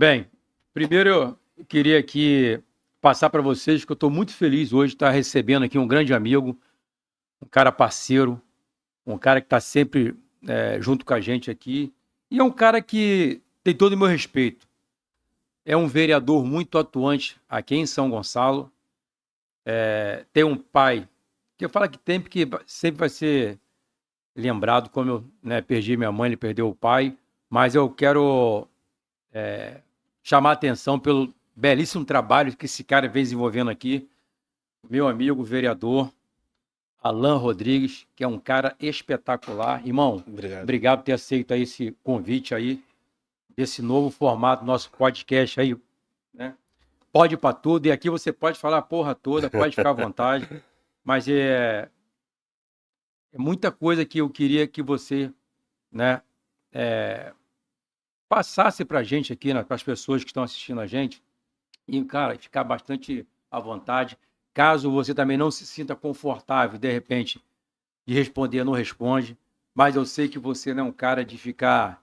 Bem, primeiro eu queria aqui passar para vocês que eu estou muito feliz hoje de estar recebendo aqui um grande amigo, um cara parceiro, um cara que está sempre junto com a gente aqui, e é um cara que tem todo o meu respeito. É um vereador muito atuante aqui em São Gonçalo, tem um pai, que eu falo que tem porque sempre vai ser lembrado como eu perdi minha mãe, ele perdeu o pai, mas eu quero chamar a atenção pelo belíssimo trabalho que esse cara vem desenvolvendo aqui. Meu amigo vereador Alan Rodrigues, que é um cara espetacular. Irmão, Obrigado. obrigado por ter aceito aí esse convite aí, desse novo formato do nosso podcast aí, né? Pode para tudo, e aqui você pode falar a porra toda, pode ficar à vontade, mas é muita coisa que eu queria que você, né, passasse para a gente aqui, né, para as pessoas que estão assistindo a gente, e, cara, ficar bastante à vontade. Caso você também não se sinta confortável, de repente, de responder, não responde. Mas eu sei que você não é um cara de ficar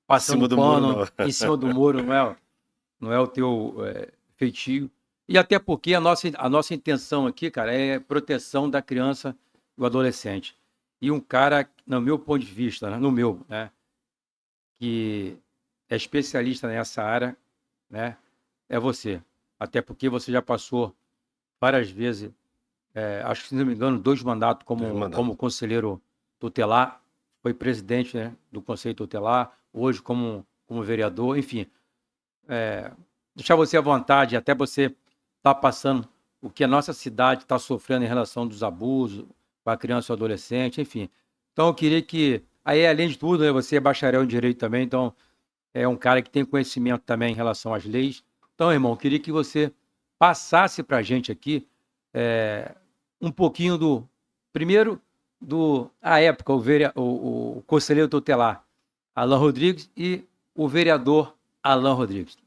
passando Acima do muro, pano não. em cima do muro, não é o teu feitio. E até porque a nossa intenção aqui, cara, é proteção da criança e do adolescente. E um cara, no meu ponto de vista, né, no meu, né, que é especialista nessa área, né, é você. Até porque você já passou várias vezes, acho que, se não me engano, 2 mandatos Mandado. como conselheiro tutelar, foi presidente, né, do Conselho Tutelar, hoje como vereador, enfim. Deixar você à vontade, até você estar passando o que a nossa cidade está sofrendo em relação dos abusos com a criança e o adolescente, enfim. Então, eu queria que, aí, além de tudo, né, você é bacharel em Direito também, então é um cara que tem conhecimento também em relação às leis. Então, irmão, eu queria que você passasse para a gente aqui um pouquinho primeiro, a época, o conselheiro tutelar Alan Rodrigues e o vereador Alan Rodrigues.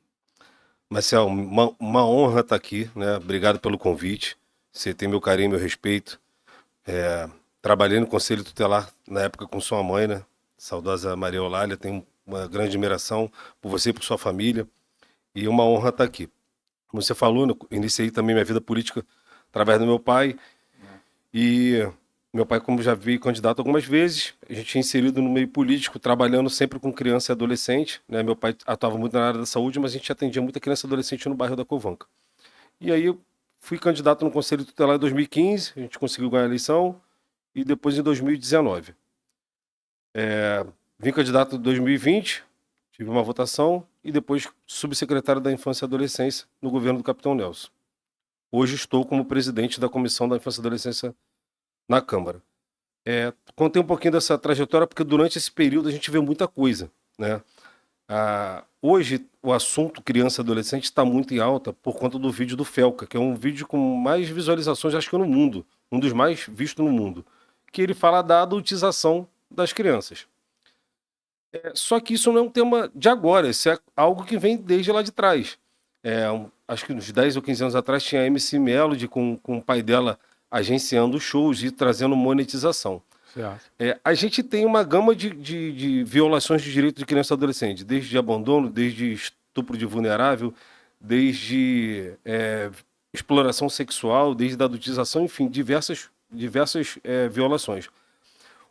Marcel, uma honra estar aqui, né? Obrigado pelo convite. Você tem meu carinho, meu respeito. Trabalhei no Conselho Tutelar na época com sua mãe, né? Saudosa Maria Eulália. Tenho uma grande admiração por você e por sua família. E uma honra estar aqui. Como você falou, né, iniciei também minha vida política através do meu pai. E meu pai, como já vi candidato algumas vezes, a gente é inserido no meio político, trabalhando sempre com criança e adolescente, né? Meu pai atuava muito na área da saúde, mas a gente atendia muita criança e adolescente no bairro da Covanca. E aí eu fui candidato no Conselho Tutelar em 2015, a gente conseguiu ganhar a eleição, e depois em 2019. Vim candidato em 2020, tive uma votação, e depois subsecretário da Infância e Adolescência no governo do Capitão Nelson. Hoje estou como presidente da Comissão da Infância e Adolescência na Câmara. Contei um pouquinho dessa trajetória porque durante esse período a gente vê muita coisa, né? Hoje o assunto criança e adolescente está muito em alta por conta do vídeo do Felca, que é um vídeo com mais visualizações, acho que no mundo, um dos mais vistos no mundo, que ele fala da adultização das crianças. Só que isso não é um tema de agora, isso é algo que vem desde lá de trás. Acho que uns 10 ou 15 anos atrás tinha a MC Melody com o pai dela agenciando shows e trazendo monetização. Certo. A gente tem uma gama de violações de direitos de criança e adolescente, desde abandono, desde estupro de vulnerável, desde exploração sexual, desde a adultização, enfim, diversas violações.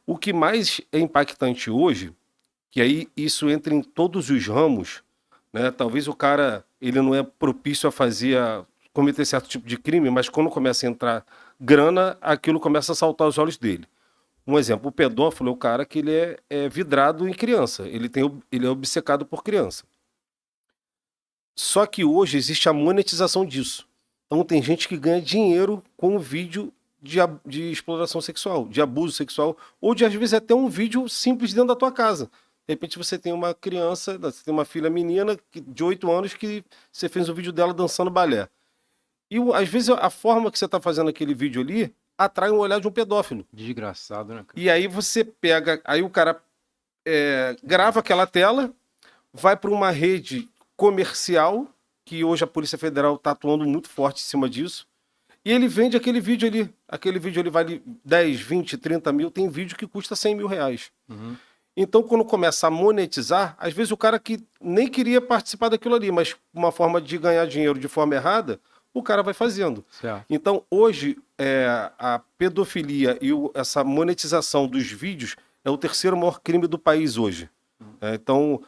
O que mais é impactante hoje, que aí isso entra em todos os ramos, né? Talvez o cara ele não é propício a cometer certo tipo de crime, mas quando começa a entrar grana, aquilo começa a saltar os olhos dele. Um exemplo, o pedófilo é o cara que ele é vidrado em criança, ele é obcecado por criança. Só que hoje existe a monetização disso. Então tem gente que ganha dinheiro com o vídeo de exploração sexual, de abuso sexual, ou de às vezes até um vídeo simples dentro da tua casa. De repente você tem uma criança, você tem uma filha menina de 8 anos que você fez um vídeo dela dançando balé. E às vezes a forma que você está fazendo aquele vídeo ali atrai um olhar de um pedófilo. Desgraçado, né, cara? E aí você pega, aí o cara grava aquela tela, vai para uma rede comercial, que hoje a Polícia Federal está atuando muito forte em cima disso, e ele vende aquele vídeo ali. Aquele vídeo ali vale 10, 20, 30 mil, tem vídeo que custa 100 mil reais. Uhum. Então, quando começa a monetizar, às vezes o cara que nem queria participar daquilo ali, mas uma forma de ganhar dinheiro de forma errada, o cara vai fazendo. Certo. Então, hoje, a pedofilia e essa monetização dos vídeos é o terceiro maior crime do país hoje. Então,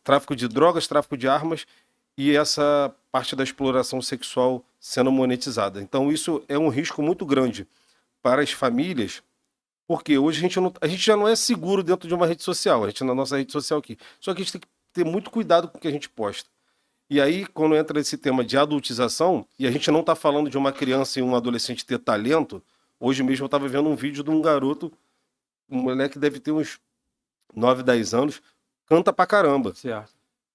tráfico de drogas, tráfico de armas e essa parte da exploração sexual sendo monetizada. Então, isso é um risco muito grande para as famílias, porque hoje a gente já não é seguro dentro de uma rede social, a gente na nossa rede social aqui. Só que a gente tem que ter muito cuidado com o que a gente posta. E aí, quando entra esse tema de adultização, e a gente não está falando de uma criança e um adolescente ter talento, hoje mesmo eu estava vendo um vídeo de um garoto, um moleque que deve ter uns 9, 10 anos, canta pra caramba. Certo.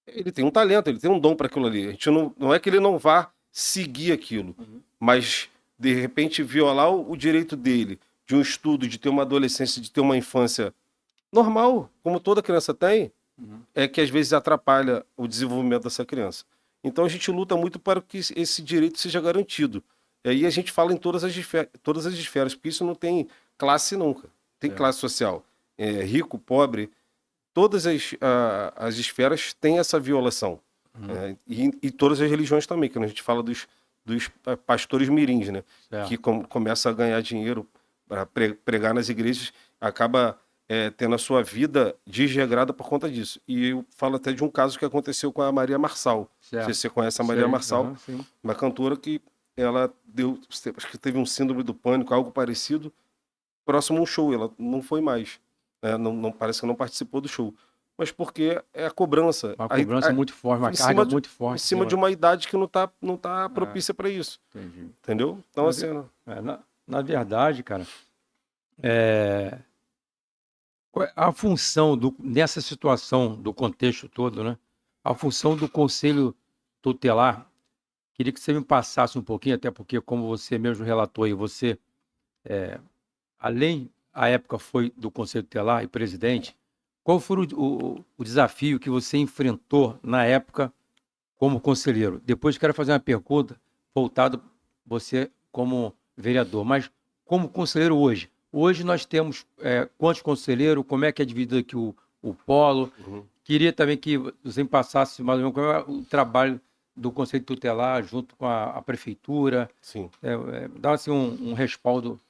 Ele tem um talento, ele tem um dom para aquilo ali. A gente não é que ele não vá seguir aquilo, mas de repente violar o direito dele de um estudo, de ter uma adolescência, de ter uma infância normal, como toda criança tem, é que às vezes atrapalha o desenvolvimento dessa criança. Então a gente luta muito para que esse direito seja garantido. E aí a gente fala em todas as esferas, porque isso não tem classe nunca. Tem classe social. Rico, pobre, todas as esferas têm essa violação. E todas as religiões também, que a gente fala dos pastores mirins, né? Certo. Que começa a ganhar dinheiro para pregar nas igrejas, acaba tendo a sua vida desregrada por conta disso. E eu falo até de um caso que aconteceu com a Maria Marçal. Certo. Não sei se você conhece a Maria Sei, Marçal, sim. uma cantora que ela acho que teve um síndrome do pânico, algo parecido, próximo a um show, ela não foi mais. Parece que não participou do show. Mas porque é a cobrança. Uma cobrança muito forte, uma em carga cima de, muito em forte. cima de uma idade que não tá propícia para isso. Entendi. Entendeu? Então, Mas, assim, na verdade, cara, qual é a função nessa situação, do contexto todo, né? A função do conselho tutelar, queria que você me passasse um pouquinho, até porque, como você mesmo relatou aí, você, além, a época foi do conselho tutelar e presidente, qual foi o desafio que você enfrentou na época como conselheiro? Depois quero fazer uma pergunta voltada você como vereador, mas como conselheiro hoje. Hoje nós temos quantos conselheiros, como é que é dividido aqui o polo? Queria também que você me passasse mais ou menos como é o trabalho do Conselho Tutelar junto com a Prefeitura, sim. dá assim um respaldo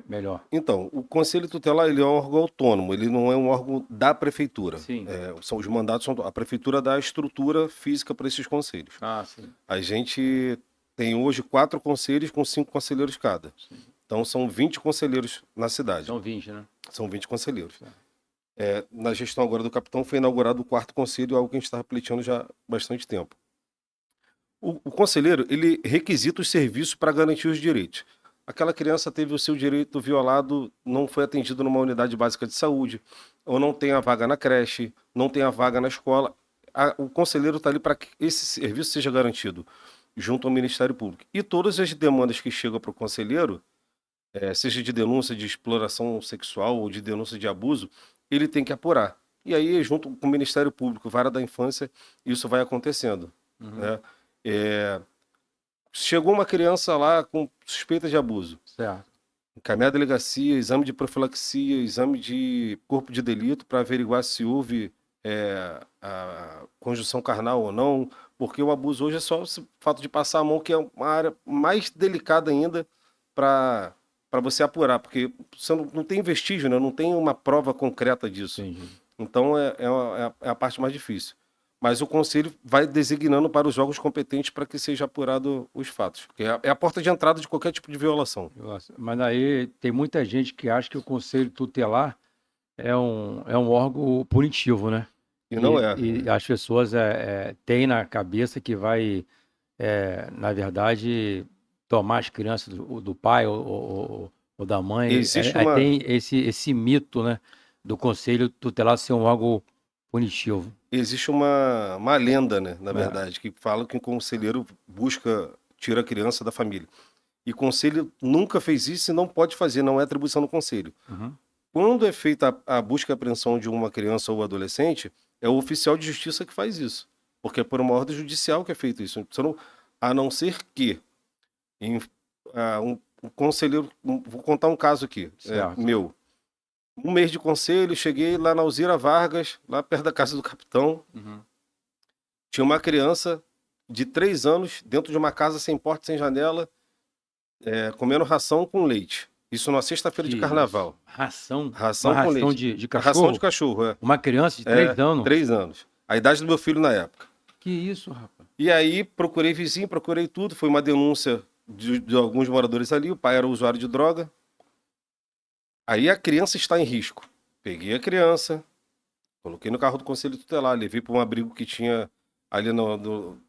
melhor. Então, o Conselho Tutelar ele é um órgão autônomo, ele não é um órgão da Prefeitura. Sim. São os mandatos, a Prefeitura dá a estrutura física para esses conselhos. Ah, sim. A gente tem hoje 4 conselhos com 5 conselheiros cada. Sim. Então são 20 conselheiros na cidade. São 20, né? São 20 conselheiros. Na gestão agora do capitão foi inaugurado o 4º conselho, algo que a gente está pleiteando já há bastante tempo. O conselheiro, ele requisita os serviços para garantir os direitos. Aquela criança teve o seu direito violado, não foi atendido numa unidade básica de saúde, ou não tem a vaga na creche, não tem a vaga na escola. O conselheiro está ali para que esse serviço seja garantido junto ao Ministério Público. E todas as demandas que chegam para o conselheiro, seja de denúncia de exploração sexual ou de denúncia de abuso, ele tem que apurar. E aí, junto com o Ministério Público, Vara da Infância, isso vai acontecendo. Né? Chegou uma criança lá com suspeita de abuso. Certo. Encaminhar a delegacia, exame de profilaxia, exame de corpo de delito para averiguar se houve a conjunção carnal ou não, porque o abuso hoje é só o fato de passar a mão, que é uma área mais delicada ainda para você apurar, porque você não tem vestígio, né? Não tem uma prova concreta disso. Entendi. Então é a parte mais difícil. Mas o conselho vai designando para os órgãos competentes para que seja apurado os fatos. Porque é a porta de entrada de qualquer tipo de violação. Mas aí tem muita gente que acha que o Conselho Tutelar é um órgão punitivo, né? E não é. E as pessoas têm na cabeça que vai, na verdade, tomar as crianças do pai ou da mãe. Existe Tem esse mito, né, do Conselho Tutelar ser um órgão punitivo. Existe uma lenda, né, na verdade, que fala que o conselheiro tira a criança da família. E o conselho nunca fez isso e não pode fazer, não é atribuição do conselho. Quando é feita a busca e apreensão de uma criança ou adolescente, é o oficial de justiça que faz isso. Porque é por uma ordem judicial que é feito isso. A não ser que um conselheiro... Vou contar um caso aqui, meu. Um mês de conselho, cheguei lá na Alzira Vargas, lá perto da casa do capitão. Uhum. Tinha uma criança de 3 anos dentro de uma casa sem porta, sem janela, comendo ração com leite. Isso numa sexta-feira de Que isso? carnaval. Ração? Uma Ração com ração leite. de Ração de cachorro? cachorro, é. Uma criança de É, 3 anos? 3 anos. A idade do meu filho na época. Que isso, rapaz? E aí procurei vizinho, procurei tudo. Foi uma denúncia de alguns moradores ali. O pai era usuário de droga. Aí a criança está em risco. Peguei a criança, coloquei no carro do conselho tutelar, levei para um abrigo que tinha ali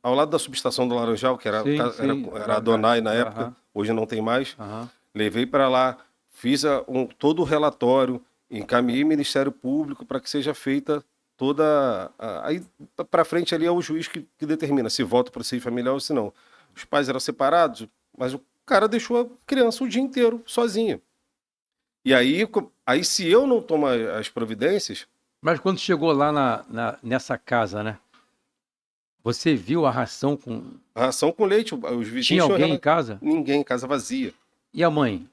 ao lado da subestação do Laranjal, que era, Sim, era, sim. era a Donai na época, Aham, hoje não tem mais. aham. Levei para lá, fiz todo o relatório, encaminhei o Ministério Público para que seja feita toda. Aí para frente ali é o juiz que determina se volta para o seio familiar ou se não. Os pais eram separados, mas o cara deixou a criança o dia inteiro sozinha. E aí se eu não tomar as providências, Mas quando chegou lá nessa casa, né? Você viu a ração com. ração com leite, os vizinhos Tinha tinham alguém em casa? ninguém, casa vazia. E a mãe?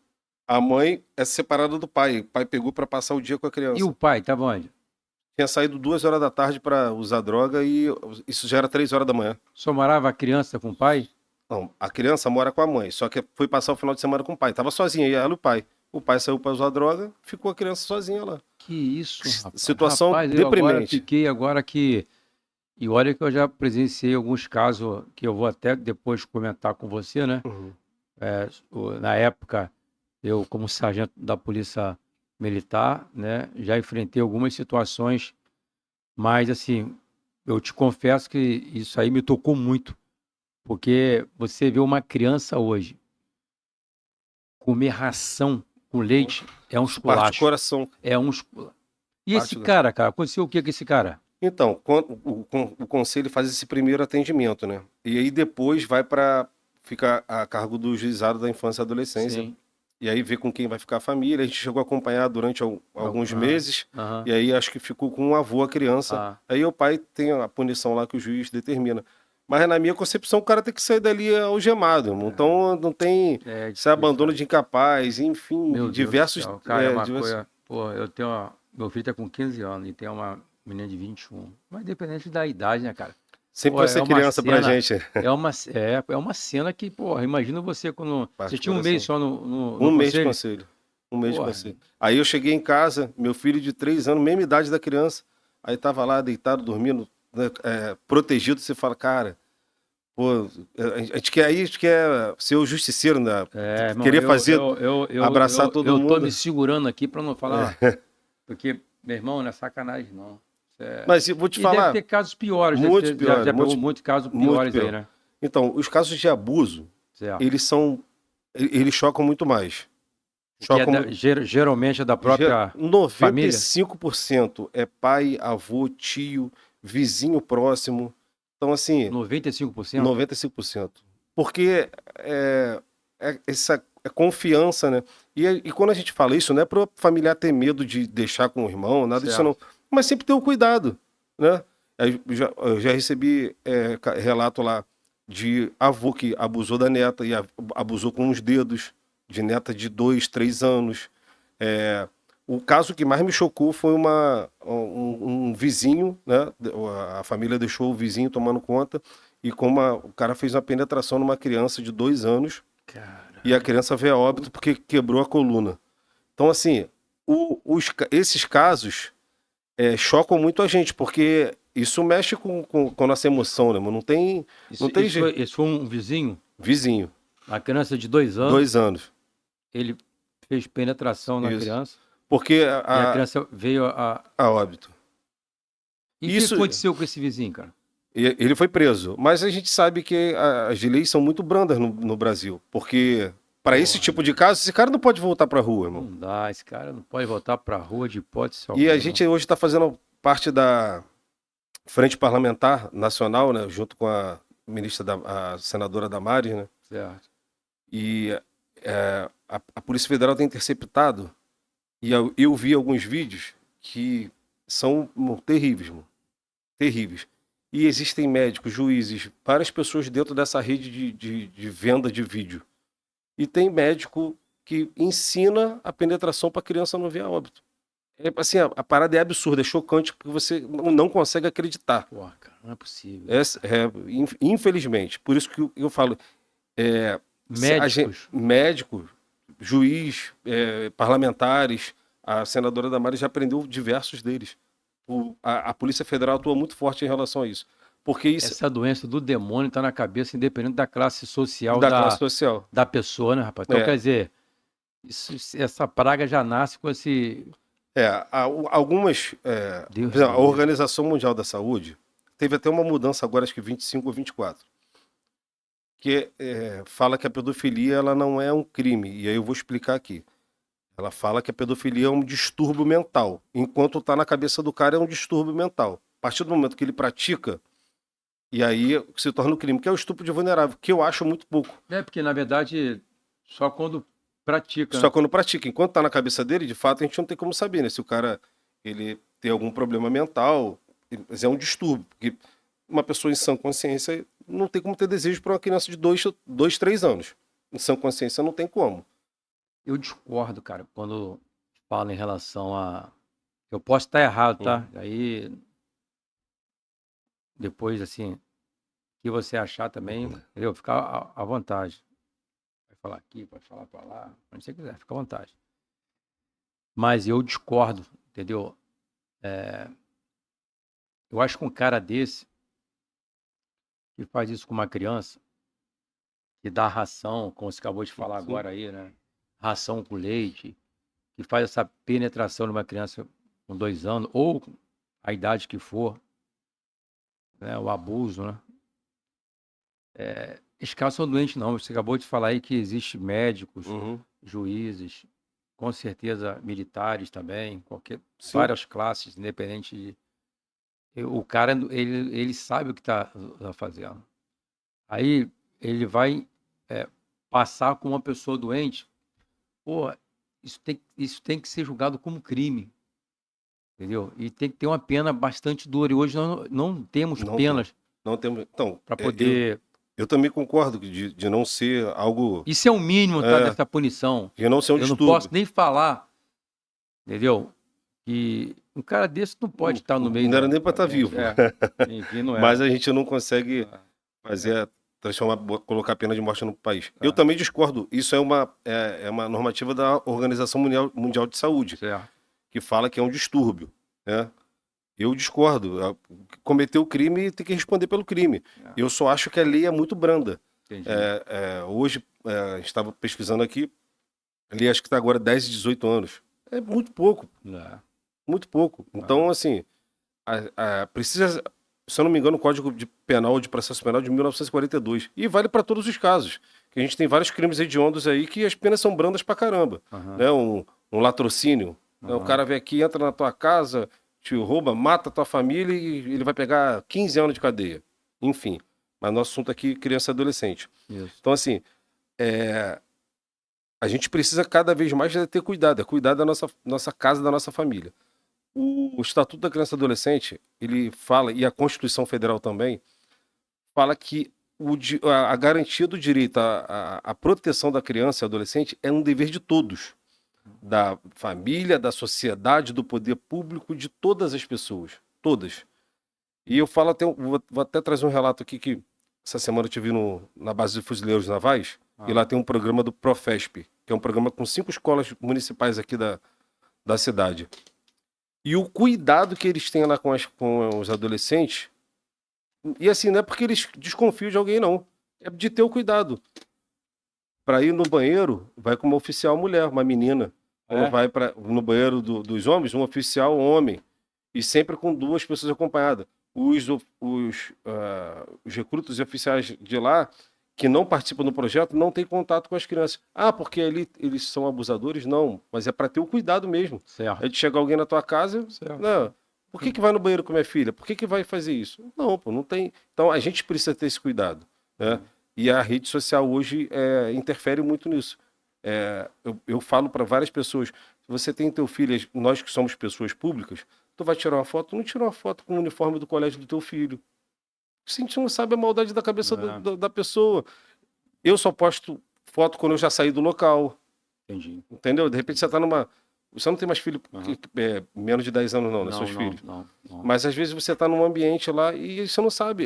A mãe é separada do pai. O pai pegou para passar o dia com a E o criança. pai? Tava onde? Tinha saído 2 horas da tarde para usar droga e isso já era 3 horas da manhã. Só morava a criança com o pai? Não, a criança mora com a mãe, só que foi passar o final de semana com o pai. Tava sozinha, e ela e o pai. O pai saiu para usar droga, ficou a criança sozinha lá. Que isso, rapaz. Situação Rapaz, eu agora deprimente. fiquei agora que. E olha que eu já presenciei alguns casos que eu vou até depois comentar com você, né? Uhum. Na época, eu, como sargento da Polícia Militar, né, já enfrentei algumas situações, mas assim, eu te confesso que isso aí me tocou muito, porque você vê uma criança hoje comer ração com leite é um Isso parte do esculacho, coração. é um esculacho. E esse Parte do... cara, aconteceu o que com esse cara? Então, quando o conselho faz esse primeiro atendimento, né? E aí depois vai para ficar a cargo do juizado da infância e adolescência. Sim. E aí ver com quem vai ficar a família. A gente chegou a acompanhar durante alguns meses. Aham. E aí acho que ficou com um avô a criança. Ah, Aí o pai tem a punição lá que o juiz determina. Mas na minha concepção o cara tem que sair dali algemado, irmão. Então não tem é esse difícil, abandono né? de incapaz, enfim, Meu Deus do diversos. céu. Cara, é uma diversos... coisa. Pô, eu tenho uma. Meu filho tá com 15 anos e tem uma menina de 21. Mas independente da idade, né, cara? Sempre Pô, vai é ser uma criança pra cena. gente. É uma cena que, porra, imagina você quando. Parte Você do tinha um mês coração. só no Um mês de conselho? conselho. Um mês de Porra, conselho. Aí eu cheguei em casa, meu filho de 3 anos, mesma idade da criança, aí tava lá deitado, dormindo, né, protegido. Você fala, cara, pô, a gente quer ser o justiceiro, né? irmão, Querer fazer, abraçar todo eu tô mundo. me segurando aqui pra não falar. Porque, meu irmão, não é sacanagem, não. Mas eu vou te E deve falar, ter casos piores, né? muitos Você já piores, pegou muitos casos muito piores aí, pior. né? Então, os casos de abuso, Certo. eles chocam muito mais. Que é Chocam, geralmente é da própria família. 95% é pai, avô, tio, vizinho próximo. Então, assim, 95%? 95%. Porque essa confiança, né? E quando a gente fala isso, não é para o familiar ter medo de deixar com o irmão, nada disso Certo. não. Mas sempre ter o cuidado, né? Eu já recebi relato lá de avô que abusou da neta e abusou com os dedos, de neta de 2, 3 anos. O caso que mais me chocou foi um vizinho, né? A família deixou o vizinho tomando conta e como o cara fez uma penetração numa criança de 2 anos Cara, e a criança veio a óbito porque quebrou a coluna. Então, assim, esses casos chocam muito a gente, porque isso mexe com a nossa emoção, né, mano? Não tem jeito. Isso foi um vizinho, Vizinho, a criança de 2 anos, 2 anos. ele fez penetração na Isso. criança Porque e a criança veio a... a óbito. E o Isso- que aconteceu com esse vizinho, cara? Ele foi preso. Mas a gente sabe que as leis são muito brandas no Brasil. Porque, para esse tipo de caso, esse cara não pode voltar pra rua, irmão. Não dá, esse cara não pode voltar pra rua de hipótese E alguma. a gente hoje está fazendo parte da Frente Parlamentar Nacional, né? Junto com a ministra, a senadora Damares, né? Certo. E a Polícia Federal tem interceptado. E eu vi alguns vídeos que são terríveis, mano. Terríveis. E existem médicos, juízes, várias pessoas dentro dessa rede de venda de vídeo. E tem médico que ensina a penetração para a criança não vir a óbito. assim, a parada é absurda, é chocante, porque você não consegue acreditar. Porra, cara, não é possível. Infelizmente. Por isso que eu falo, Médicos. médico, juiz, parlamentares, a senadora Damares já prendeu diversos deles. A Polícia Federal atua muito forte em relação a isso. Porque isso Essa doença do demônio tá na cabeça, independente da classe social da classe social. da pessoa, né, rapaz? Então, É. quer dizer, essa praga já nasce com esse. Algumas. Deus Por exemplo, a do livro. Organização Mundial da Saúde teve até uma mudança agora, acho que 25 ou 24, que fala que a pedofilia ela não é um crime. E aí eu vou explicar aqui. Ela fala que a pedofilia é um distúrbio mental. Enquanto está na cabeça do cara, é um distúrbio mental. A partir do momento que ele pratica, e aí se torna um crime, que é o estupro de vulnerável, que eu acho muito pouco. Porque, na verdade, só quando pratica, Só né? quando pratica. Enquanto está na cabeça dele, de fato, a gente não tem como saber, né? Se o cara ele tem algum problema mental, mas é um distúrbio. Porque uma pessoa em sã consciência não tem como ter desejo para uma criança de 2, 3 anos. Em sã consciência não tem como. Eu discordo, cara, quando fala em relação a. Eu posso estar errado, tá? Aí, depois, assim, o que você achar também, entendeu? Fica à vontade. Pode falar aqui, pode falar pra lá, onde você quiser, fica à vontade. Mas eu discordo, entendeu? Eu acho que um cara desse, que faz isso com uma criança, que dá ração, como você acabou de falar Sim. agora aí, né? Ração com leite, que faz essa penetração numa criança com 2 anos, ou a idade que for, né? O abuso, né? Esses caras são doentes, não. Você acabou de falar aí que existe médicos, juízes, com certeza militares também, Sim. várias classes, independente de. O cara, ele sabe o que está fazendo. Aí ele vai passar com uma pessoa doente. Pô, isso tem que ser julgado como crime, entendeu? E tem que ter uma pena bastante dura. E hoje nós não temos Não penas Não temos. Então, para poder. eu também concordo de não ser algo. Isso é o mínimo, tá? Dessa punição. De não ser um Eu não distúrbio. posso nem falar, entendeu? Que um cara desse não pode estar no meio Não era da. nem para estar vivo. Enfim, não é. Mas a gente não consegue fazer, colocar a pena de morte no país. Eu também discordo. Isso é uma normativa da Organização Mundial de Saúde, Certo. que fala que é um distúrbio, né? Eu discordo. Cometeu o crime e tem que responder pelo crime. Eu só acho que a lei é muito branda. Entendi. Hoje, a gente estava pesquisando aqui, a lei acho que está agora 10 e 18 anos. É muito pouco. Muito pouco. Então, assim, precisa, se eu não me engano, o Código Penal de Processo Penal de 1942. E vale para todos os casos. Que a gente tem vários crimes hediondos aí que as penas são brandas pra caramba. Né? Um latrocínio. Né? O cara vem aqui, entra na tua casa, te rouba, mata a tua família e ele vai pegar 15 anos de cadeia. Enfim. Mas nosso assunto aqui, criança e adolescente. Isso. Então, assim, a gente precisa cada vez mais ter cuidado. Cuidar da nossa casa, da nossa família. O Estatuto da Criança e Adolescente, ele fala, e a Constituição Federal também, fala que a garantia do direito à proteção da criança e adolescente é um dever de todos. Da família, da sociedade, do poder público, de todas as pessoas. Todas. E eu falo até, vou até trazer um relato aqui que essa semana eu estive na base de fuzileiros navais, e lá tem um programa do Profesp, que é um programa com 5 escolas municipais aqui da cidade. E o cuidado que eles têm lá com os adolescentes, e assim, não é porque eles desconfiam de alguém, não. É de ter o cuidado. Para ir no banheiro, vai com uma oficial mulher, uma menina. Quando vai no banheiro dos homens, um oficial homem. E sempre com 2 pessoas acompanhadas. Os recrutas e oficiais de lá, que não participam do projeto, não têm contato com as crianças. Porque ali eles são abusadores? Não, mas é para ter o cuidado mesmo. Certo. É de chegar alguém na tua casa, não, por que vai no banheiro com minha filha? Por que vai fazer isso? Não, pô, não tem. Então a gente precisa ter esse cuidado, né? E a rede social hoje interfere muito nisso. Eu falo para várias pessoas, se você tem teu filho, nós que somos pessoas públicas, tu vai tirar uma foto, não tira uma foto com o uniforme do colégio do teu filho. A gente não sabe a maldade da cabeça da pessoa. Eu só posto foto quando eu já saí do local. Entendi. Entendeu? De repente você tá Você não tem mais filho menos de 10 anos, não, né? Seus filhos. Não. Mas às vezes você tá num ambiente lá e você não sabe.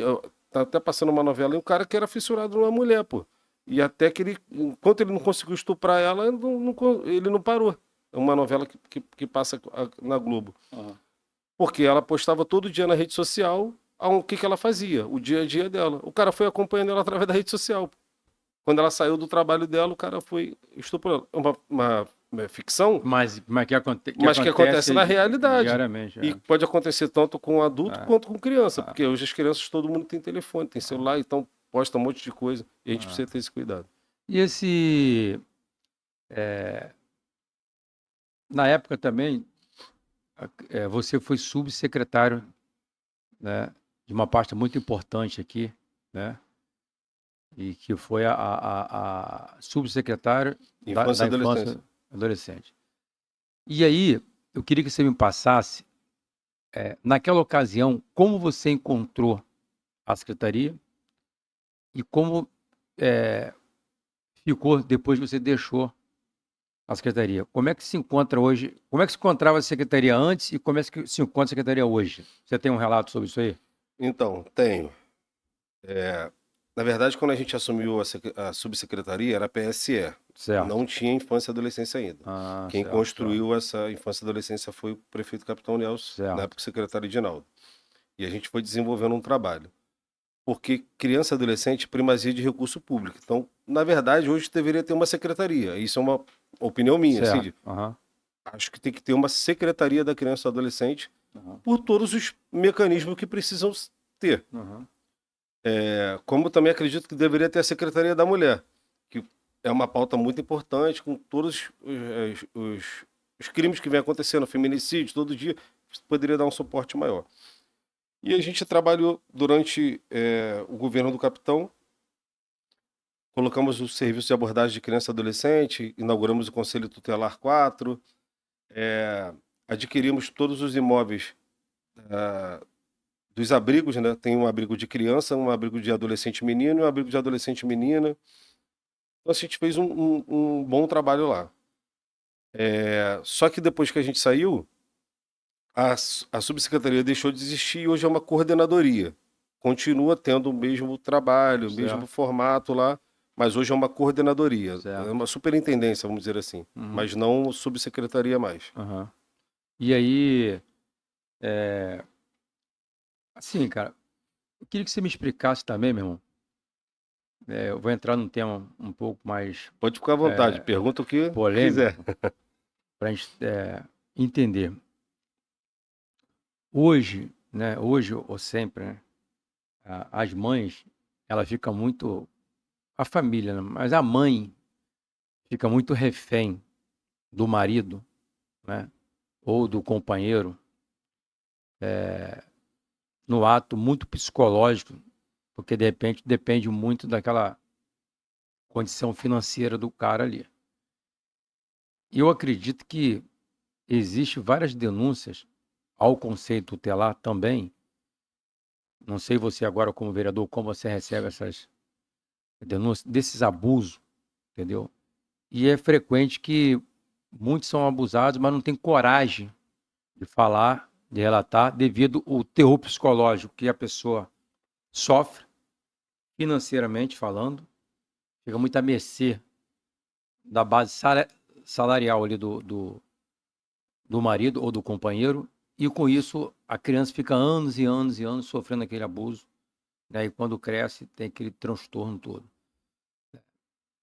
Tá até passando uma novela e um cara que era fissurado numa mulher, pô. E até que ele, enquanto ele não conseguiu estuprar ela, ele não parou. É uma novela que passa na Globo. Porque ela postava todo dia na rede social o que ela fazia, o dia a dia dela. O cara foi acompanhando ela através da rede social. Quando ela saiu do trabalho dela, o cara foi estuprando. Uma ficção, Mas que acontece na realidade. Diariamente. E pode acontecer tanto com adulto quanto com criança. Porque hoje as crianças, todo mundo tem telefone, tem celular, então posta um monte de coisa. E a gente precisa ter esse cuidado. E esse... na época também, você foi subsecretário, né, de uma pasta muito importante aqui, né? E que foi a subsecretário da Infância e Infância e Adolescente. E aí, eu queria que você me passasse, naquela ocasião, como você encontrou a secretaria e como ficou depois que você deixou a secretaria. Como é que se encontra hoje? Como é que se encontrava a secretaria antes e como é que se encontra a secretaria hoje? Você tem um relato sobre isso aí? Então, tenho. Na verdade, quando a gente assumiu a subsecretaria, era a PSE. Certo. Não tinha infância e adolescência ainda. Quem construiu essa infância e adolescência foi o prefeito Capitão Nelson, na época secretário Edinaldo. E a gente foi desenvolvendo um trabalho. Porque criança e adolescente primazia de recurso público. Então, na verdade, hoje deveria ter uma secretaria. Isso é uma opinião minha. Assim, acho que tem que ter uma secretaria da criança e adolescente por todos os mecanismos que precisam ter. Como também acredito que deveria ter a secretaria da mulher, que é uma pauta muito importante, com todos os crimes que vem acontecendo, feminicídio, todo dia, poderia dar um suporte maior. E a gente trabalhou durante o governo do capitão, colocamos o serviço de abordagem de criança e adolescente, inauguramos o Conselho Tutelar 4, adquirimos todos os imóveis dos abrigos, né? Tem um abrigo de criança, um abrigo de adolescente menino e um abrigo de adolescente menina. Então a gente fez um bom trabalho lá. Só que depois que a gente saiu, a subsecretaria deixou de existir e hoje é uma coordenadoria. Continua tendo o mesmo trabalho, o mesmo formato lá, mas hoje é uma coordenadoria. É uma superintendência, vamos dizer assim, mas não subsecretaria mais. E aí, assim, cara, eu queria que você me explicasse também, meu irmão. Eu vou entrar num tema um pouco mais Pode ficar à vontade, pergunta o que polêmico, quiser. para a gente entender. Hoje, né, hoje ou sempre, né, as mães, ela fica muito, a família, né, mas a mãe fica muito refém do marido, né, ou do companheiro, no ato muito psicológico, porque de repente depende muito daquela condição financeira do cara ali. E eu acredito que existe várias denúncias ao Conselho Tutelar também. Não sei você agora como vereador, como você recebe essas denúncias desses abusos, entendeu? E é frequente que muitos são abusados, mas não tem coragem de falar, de relatar, devido ao terror psicológico que a pessoa sofre, financeiramente falando, fica muito à mercê da base salarial ali do marido ou do companheiro, e com isso a criança fica anos e anos e anos sofrendo aquele abuso, né? E quando cresce tem aquele transtorno todo.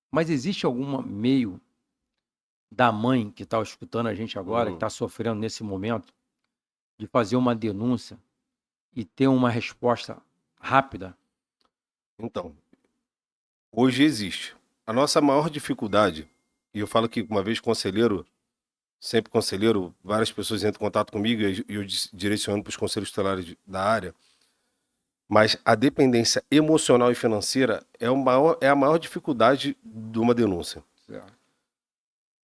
Mas existe algum meio da mãe que está escutando a gente agora, que está sofrendo nesse momento, de fazer uma denúncia e ter uma resposta rápida? Então, hoje existe. A nossa maior dificuldade, e eu falo que uma vez conselheiro, sempre conselheiro, várias pessoas entram em contato comigo e eu direciono para os conselhos tutelares da área, mas a dependência emocional e financeira é a maior dificuldade de uma denúncia.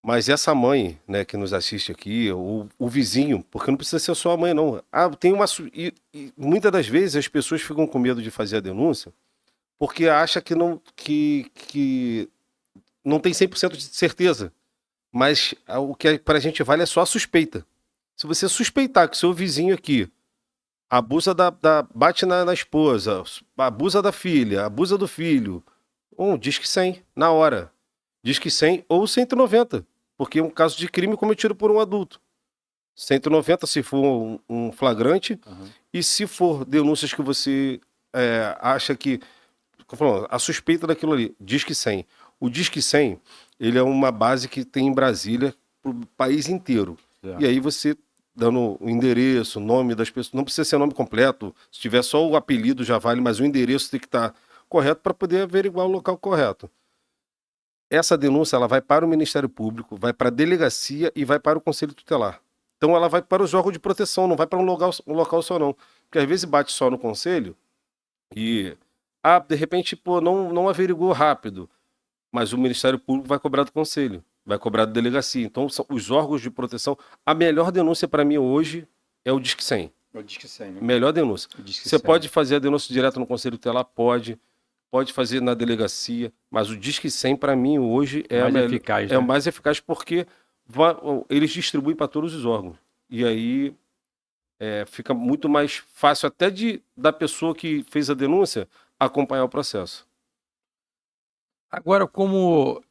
Mas essa mãe, né, que nos assiste aqui, o vizinho, porque não precisa ser só a mãe, não. Tem e muitas das vezes as pessoas ficam com medo de fazer a denúncia porque acha que não tem 100% de certeza. Mas o que pra gente vale é só a suspeita. Se você suspeitar que seu vizinho aqui abusa bate na esposa, abusa da filha, abusa do filho, diz que 100, na hora. Diz que 100 ou 190, porque é um caso de crime cometido por um adulto. 190 se for um flagrante, e se for denúncias que você acha que... Falando, a suspeita daquilo ali, Disque 100. O Disque 100, ele é uma base que tem em Brasília para o país inteiro. E aí você, dando o endereço, o nome das pessoas, não precisa ser nome completo, se tiver só o apelido já vale, mas o endereço tem que estar correto para poder averiguar o local correto. Essa denúncia ela vai para o Ministério Público, vai para a delegacia e vai para o Conselho Tutelar. Então ela vai para os órgãos de proteção, não vai para um local só não. Porque às vezes bate só no conselho e... de repente, não averigou rápido, mas o Ministério Público vai cobrar do Conselho, vai cobrar da delegacia. Então, são os órgãos de proteção. A melhor denúncia para mim hoje é o Disque 100. É o Disque 100, né? Melhor denúncia. Você pode fazer a denúncia direto no Conselho Tutelar? Pode fazer na delegacia, mas o Disque 100 para mim hoje é eficaz, é o mais eficaz porque eles distribuem para todos os órgãos. E aí fica muito mais fácil até da pessoa que fez a denúncia acompanhar o processo. Agora, como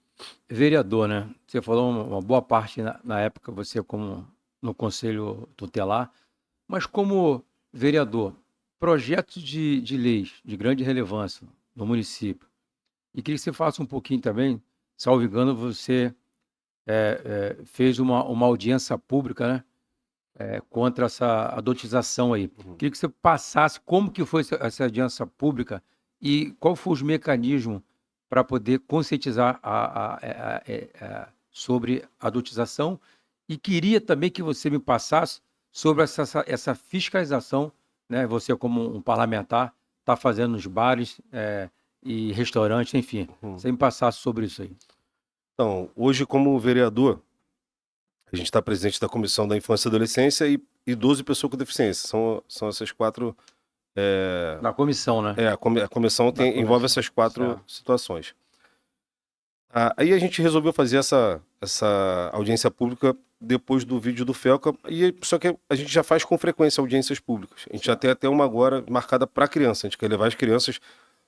vereador, né? Você falou uma boa parte na época, você como no Conselho Tutelar, mas como vereador, projetos de leis de grande relevância no município, e queria que você faça um pouquinho também, salvo engano, você fez uma audiência pública, né? Contra essa adotização aí. Queria que você passasse como que foi essa audiência pública e qual foi os mecanismos para poder conscientizar sobre a adotização, e queria também que você me passasse sobre essa fiscalização, né? Você como um parlamentar está fazendo nos bares e restaurantes, enfim. Você me passasse sobre isso aí. Então, hoje como vereador, a gente está presidente da Comissão da Infância e Adolescência e Idoso e Pessoa com Deficiência. São essas quatro... Na comissão, né? A comissão envolve essas quatro situações. Aí a gente resolveu fazer essa audiência pública depois do vídeo do Felca, só que a gente já faz com frequência audiências públicas. A gente já tem até uma agora marcada para criança. A gente quer levar as crianças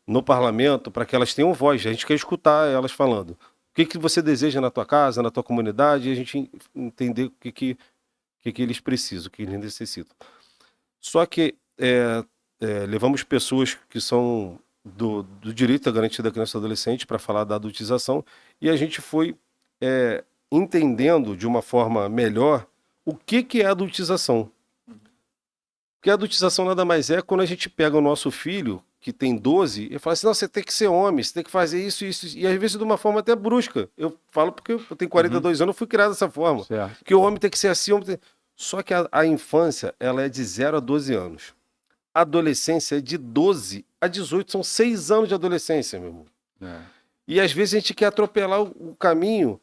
no parlamento para que elas tenham voz. A gente quer escutar elas falando. O que você deseja na tua casa, na tua comunidade, e a gente entender o que eles precisam, o que eles necessitam. Só que levamos pessoas que são do direito à garantia da criança e do adolescente para falar da adultização, e a gente foi entendendo de uma forma melhor o que é a adultização. Porque a adultização nada mais é quando a gente pega o nosso filho, que tem 12, e fala assim, não, você tem que ser homem, você tem que fazer isso, e às vezes de uma forma até brusca. Eu falo porque eu tenho 42 anos, eu fui criado dessa forma. Certo. Que o homem tem que ser assim, Só que a infância, ela é de 0 a 12 anos. A adolescência é de 12 a 18, são 6 anos de adolescência, meu irmão. E às vezes a gente quer atropelar o caminho,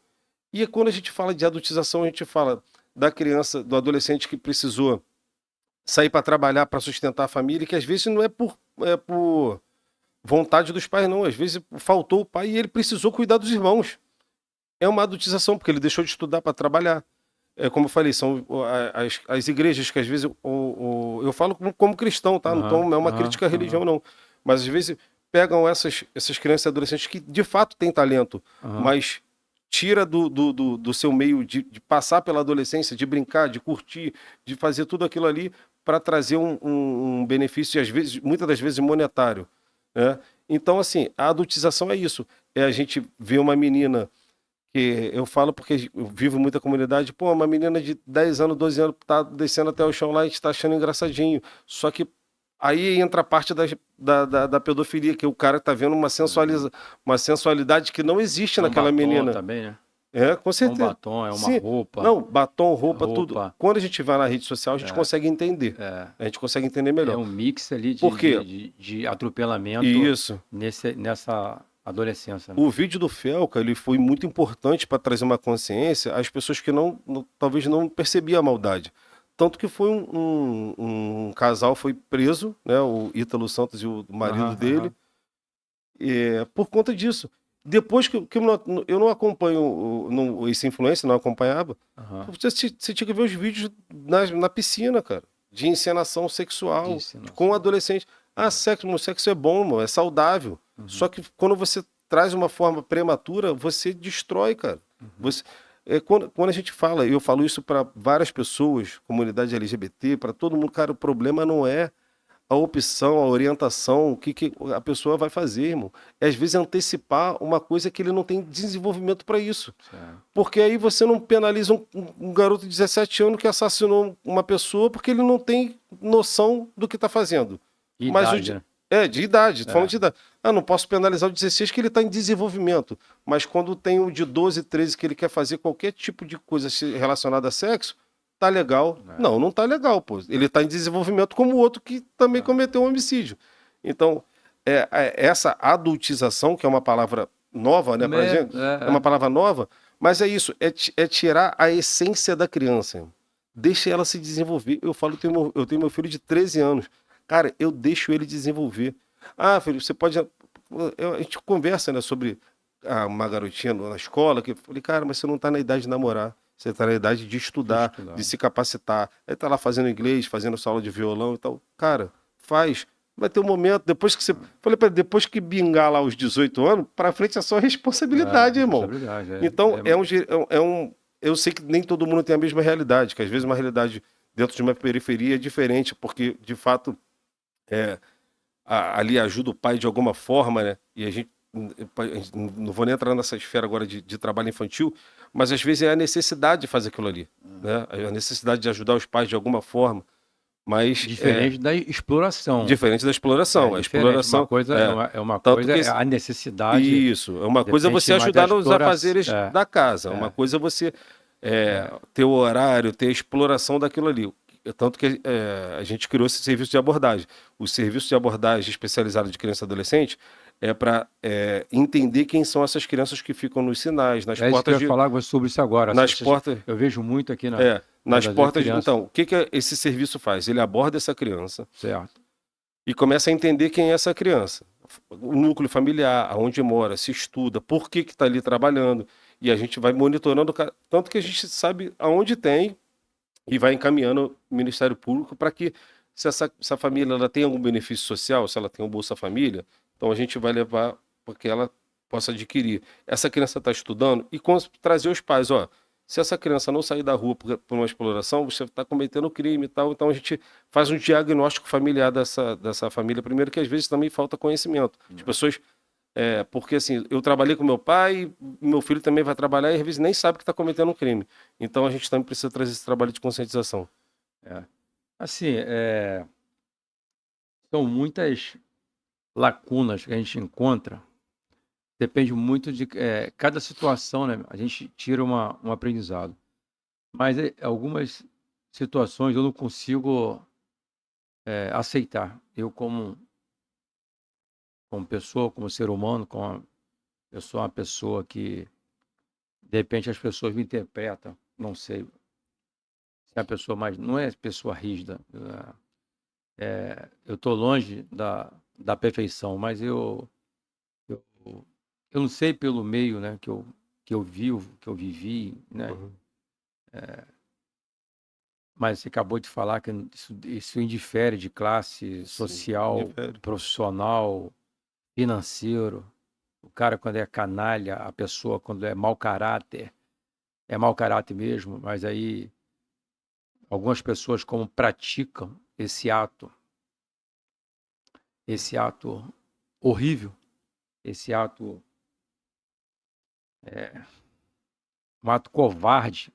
e quando a gente fala de adultização, a gente fala da criança, do adolescente que precisou sair para trabalhar, para sustentar a família, que às vezes não é por vontade dos pais, não. Às vezes faltou o pai e ele precisou cuidar dos irmãos. É uma adultização, porque ele deixou de estudar para trabalhar. Como eu falei, são as igrejas que às vezes... eu falo como cristão, tá? Não é uma crítica à religião, não. Mas às vezes pegam essas crianças e adolescentes que de fato têm talento, mas tira do seu meio de passar pela adolescência, de brincar, de curtir, de fazer tudo aquilo ali para trazer um benefício, às vezes, muitas das vezes monetário, né? Então, assim, a adultização é isso. É a gente ver uma menina que eu falo porque eu vivo em muita comunidade, uma menina de 10 anos, 12 anos tá descendo até o chão lá e a gente tá achando engraçadinho. Só que aí entra a parte da pedofilia, que o cara tá vendo uma sensualidade que não existe naquela menina. Também, né? Com certeza. Um batom, uma roupa. Não, batom, roupa, tudo. Quando a gente vai na rede social, a gente consegue entender. A gente consegue entender melhor. É um mix ali de atropelamento. Isso. Nessa adolescência. Né? O vídeo do Felca, ele foi muito importante para trazer uma consciência às pessoas que talvez não percebiam a maldade. Tanto que foi um casal foi preso, né, o Ítalo Santos e o marido dele, por conta disso. Depois que eu não acompanho esse influencer, não acompanhava, Aham. você tinha que ver os vídeos na piscina, cara, de encenação sexual Disse, não com sei. adolescente. Ah, sexo é bom, mano, é saudável. Só que quando você traz uma forma prematura, você destrói, cara. Você, quando a gente fala, eu falo isso para várias pessoas, comunidade LGBT, para todo mundo, cara, o problema não é a opção, a orientação, o que a pessoa vai fazer, irmão. É, às vezes, antecipar uma coisa que ele não tem desenvolvimento para isso. Certo. Porque aí você não penaliza um garoto de 17 anos que assassinou uma pessoa porque ele não tem noção do que está fazendo. Mas Idade, né? de idade, tô falando É. de idade. Ah, não posso penalizar o 16 que ele está em desenvolvimento. Mas quando tem o de 12, 13 que ele quer fazer qualquer tipo de coisa relacionada a sexo, tá legal. É. Não, não tá legal, pô. Ele tá em desenvolvimento como o outro que também cometeu um homicídio. Então, essa adultização, que é uma palavra nova, né, pra gente, é uma palavra nova, mas é isso, é tirar a essência da criança. Deixa ela se desenvolver. Eu falo, eu tenho meu filho de 13 anos. Cara, eu deixo ele desenvolver. Ah, filho, você pode. A gente conversa, né, sobre uma garotinha na escola, que eu falei, cara, mas você não tá na idade de namorar. Você tá na idade de estudar, de se capacitar. Aí tá lá fazendo inglês, fazendo sua aula de violão e tal. Cara, faz. Vai ter um momento, depois que você. Falei pra ele, depois que bingar lá os 18 anos, pra frente é só responsabilidade, irmão. Responsabilidade, Então, eu sei que nem todo mundo tem a mesma realidade, que às vezes uma realidade dentro de uma periferia é diferente, porque, de fato, ali ajuda o pai de alguma forma, né? E a gente não vou nem entrar nessa esfera agora de trabalho infantil, mas às vezes é a necessidade de fazer aquilo ali, né? A necessidade de ajudar os pais de alguma forma, mas Diferente da exploração. diferente da É exploração. A diferente. Uma exploração coisa é uma tanto coisa, que é a necessidade isso, é uma coisa depende você mais da ajudar nos exploração. afazeres da casa, uma coisa é você ter o horário, ter a exploração daquilo ali. Tanto que a gente criou esse serviço de abordagem. O serviço de abordagem especializado de criança e adolescente é para entender quem são essas crianças que ficam nos sinais, nas É isso que eu portas ia de. falar sobre isso agora. Nas portas. Eu vejo muito aqui na Nas Brasil portas. criança, Então, o que esse serviço faz? Ele aborda essa criança certo? e começa a entender quem é essa criança. O núcleo familiar, aonde mora, se estuda, por que está ali trabalhando. E a gente vai monitorando, tanto que a gente sabe aonde tem e vai encaminhando o Ministério Público para que, se essa família ela tem algum benefício social, se ela tem um Bolsa Família, então a gente vai levar para que ela possa adquirir. Essa criança está estudando e trazer os pais, ó, se essa criança não sair da rua por uma exploração, você está cometendo crime e tal. Então a gente faz um diagnóstico familiar dessa família primeiro, que às vezes também falta conhecimento. As pessoas porque assim, eu trabalhei com meu pai, meu filho também vai trabalhar e às vezes nem sabe que está cometendo um crime. Então a gente também precisa trazer esse trabalho de conscientização. É. Assim, são muitas lacunas que a gente encontra. Depende muito de cada situação, né? A gente tira um aprendizado. Mas algumas situações eu não consigo aceitar. Eu, como pessoa, como ser humano, eu sou uma pessoa que, de repente, as pessoas me interpretam, não sei, se é a pessoa mais. Não é pessoa rígida. Eu estou longe da perfeição, mas eu, eu não sei pelo meio, né, que eu vivo, que eu vivi, né? Uhum. Mas você acabou de falar que isso indifere de classe Sim, social, indifere. profissional, financeiro. O cara, quando é canalha, a pessoa, quando é mau caráter mesmo, mas aí algumas pessoas, como praticam esse ato horrível, esse ato, um ato covarde,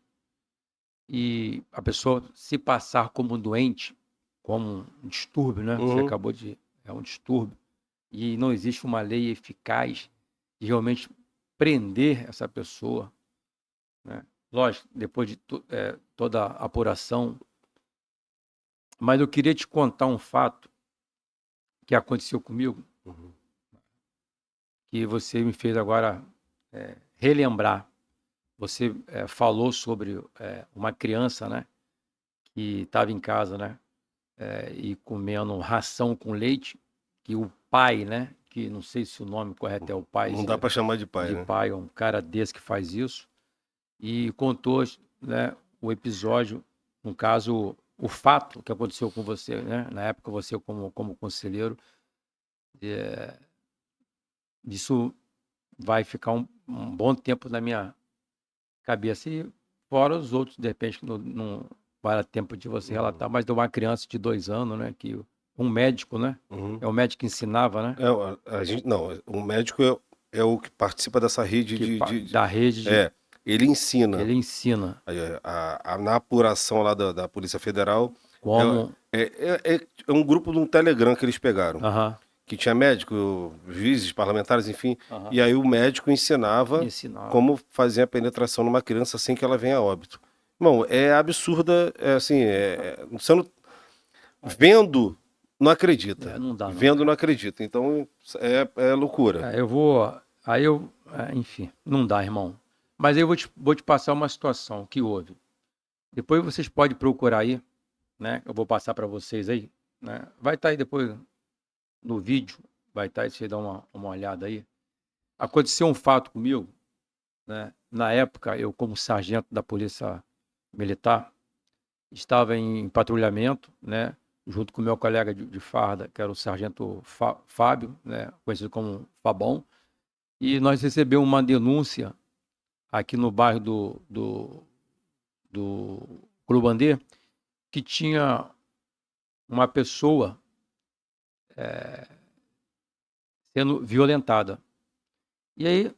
e a pessoa se passar como doente, como um distúrbio, né? Você Uhum. acabou de. É um distúrbio. E não existe uma lei eficaz de realmente prender essa pessoa, né? Lógico, depois de toda a apuração. Mas eu queria te contar um fato que aconteceu comigo, Uhum. que você me fez agora relembrar. Você falou sobre uma criança, né, que estava em casa, né, e comendo ração com leite, que o pai, né, que não sei se o nome correto é o pai. Não dá para chamar de pai, de né? pai, um cara desse que faz isso. E contou, né, o episódio, no caso, o fato que aconteceu com você, né? Na época você como conselheiro. Isso vai ficar um bom tempo na minha cabeça. E fora os outros, de repente, que não vai dar tempo de você relatar, mas de uma criança de 2 anos, né? Que um médico, né? Uhum. É o médico que ensinava, né? A gente, não, o médico é o que participa dessa rede Da rede ele ensina. ele ensina Na apuração lá da Polícia Federal, como. é um grupo de um Telegram que eles pegaram. Aham, Que tinha médico, juízes, parlamentares, enfim. aham. E aí o médico ensinava Ensinava. como fazer a penetração numa criança sem que ela venha a óbito. Irmão, é absurda, vendo, não acredita. Não dá, não. Vendo, não acredita. Então, é loucura. Enfim, não dá, irmão. Mas eu vou te passar uma situação que houve. Depois vocês podem procurar aí, né? Eu vou passar para vocês aí, né? Vai estar aí depois no vídeo, vai estar aí, você dá uma olhada aí. Aconteceu um fato comigo, né? Na época, eu como sargento da Polícia Militar, estava em patrulhamento, né? Junto com o meu colega de farda, que era o sargento Fábio, né? Conhecido como Fabão. E nós recebemos uma denúncia aqui no bairro do Clubandê, que tinha uma pessoa sendo violentada. E aí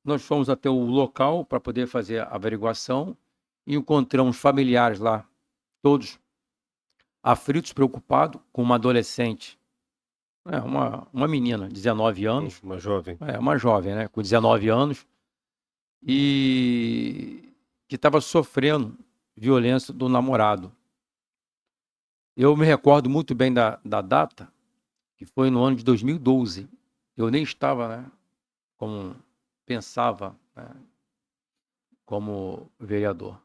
nós fomos até o local para poder fazer a averiguação e encontramos familiares lá, todos aflitos, preocupados, com uma adolescente, uma menina, 19 anos. Uma jovem. Uma jovem, né? Com 19 anos. E que estava sofrendo violência do namorado. Eu me recordo muito bem da data, que foi no ano de 2012. Eu nem estava, né, como pensava, né, como vereador.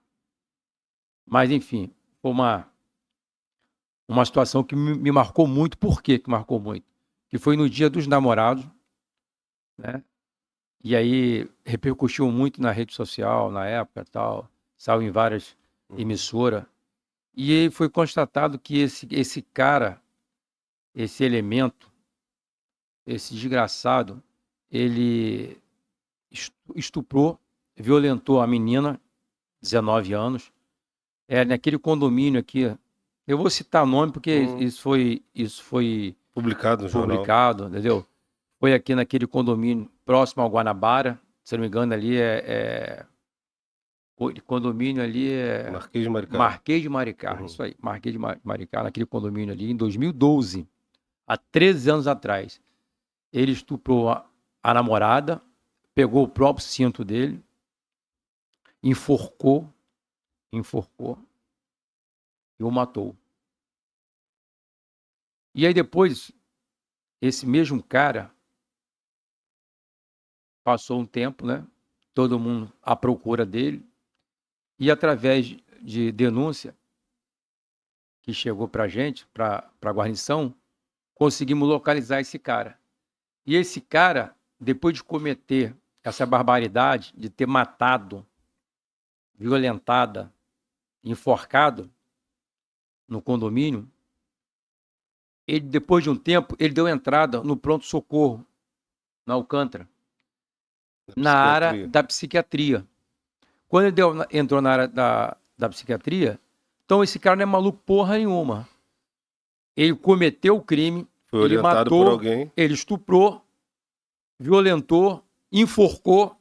Mas, enfim, foi uma situação que me marcou muito. Por que marcou muito? Que foi no Dia dos Namorados, né? E aí repercutiu muito na rede social, na época, tal, saiu em várias emissoras. E aí foi constatado que esse cara, esse elemento, esse desgraçado, ele estuprou, violentou a menina, 19 anos, naquele condomínio aqui. Eu vou citar nome porque isso foi Publicado no jornal. publicado, entendeu? Foi aqui naquele condomínio próximo ao Guanabara, se não me engano, ali o condomínio ali é Marquês de Maricá. Marquês de Maricá, isso aí, Marquês de Maricá, naquele condomínio ali, em 2012, há 13 anos atrás. Ele estuprou a namorada, pegou o próprio cinto dele, enforcou e o matou. E aí depois, esse mesmo cara, passou um tempo, né? Todo mundo à procura dele. E através de denúncia que chegou para a gente, para a guarnição, conseguimos localizar esse cara. E esse cara, depois de cometer essa barbaridade, de ter matado, violentada, enforcado no condomínio, ele, depois de um tempo, ele deu entrada no pronto-socorro, na Alcântara, na área da psiquiatria. Quando ele entrou na área da psiquiatria, então esse cara não é maluco porra nenhuma. Ele cometeu o crime, ele matou, por alguém. Ele estuprou, violentou, enforcou,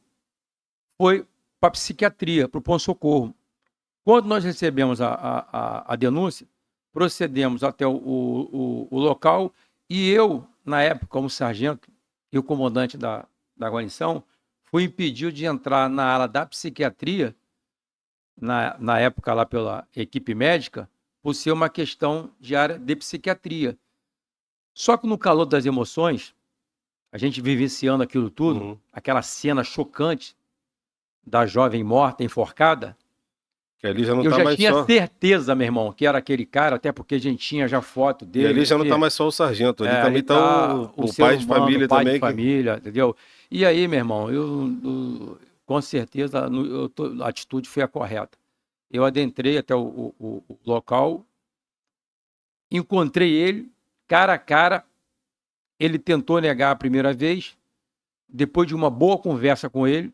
foi para a psiquiatria, para o pronto-socorro. Quando nós recebemos a denúncia, procedemos até o local e eu, na época, como sargento e o comandante da guarnição, fui impedido de entrar na ala da psiquiatria, na época lá pela equipe médica, por ser uma questão de área de psiquiatria. Só que no calor das emoções, a gente vivenciando aquilo tudo, aquela cena chocante da jovem morta, enforcada, Que ali já não Eu tá já mais tinha só. certeza, meu irmão, que era aquele cara, até porque a gente tinha já foto E ali dele. já não tá Assim, mais só o sargento, ali ali também tá tá o o ser pai de humano, família pai de também, que família, entendeu? E aí, meu irmão, com certeza a atitude foi a correta. Eu adentrei até o local, encontrei ele, cara a cara. Ele tentou negar a primeira vez. Depois de uma boa conversa com ele,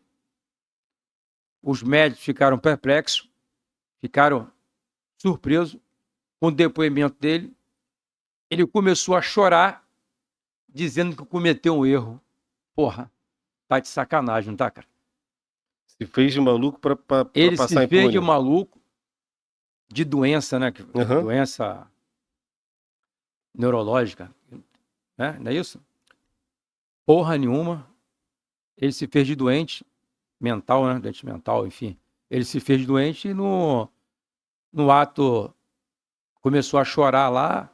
os médicos ficaram perplexos, ficaram surpresos com o depoimento dele. Ele começou a chorar, dizendo que cometeu um erro. Porra, tá de sacanagem, não tá, cara? se fez de maluco pra Ele se passar fez de impune. maluco, de doença, né? Aham. Doença neurológica, né? Não é isso? Porra nenhuma. Ele se fez de doente mental, né? Doente mental, enfim. Ele se fez de doente e no ato começou a chorar lá.